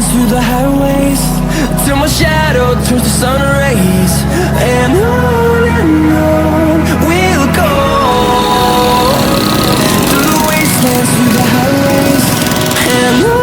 wastelands, through the highways, till my shadow turns to sun rays. And on we'll go, through the wastelands, through the highways, and on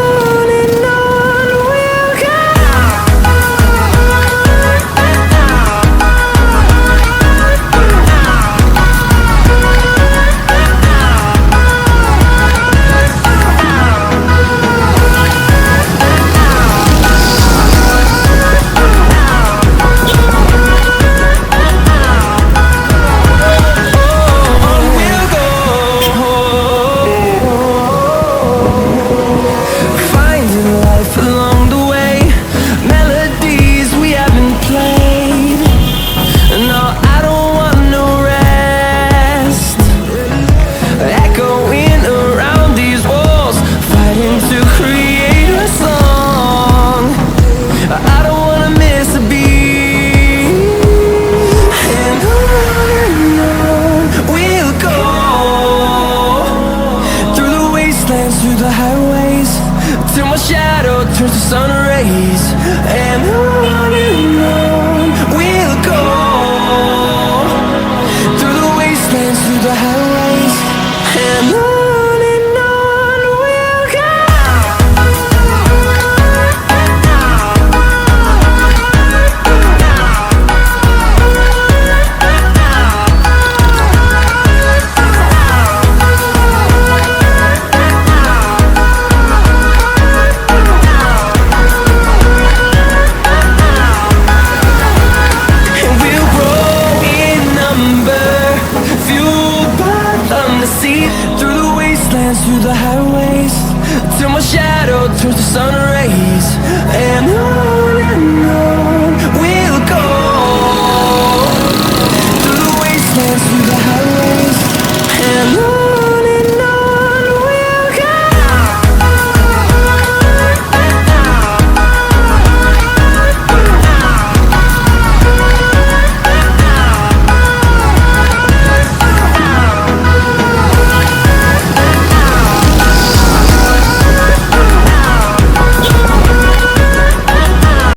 we'll go. Through the highways, till my shadow turns to sun rays. And on we'll go, through the wastelands, through the highways, and on we'll go. Through the wastelands, through the highways, till my shadow turns to sun rays. And on we'll go, through the wastelands, through the highways, and on.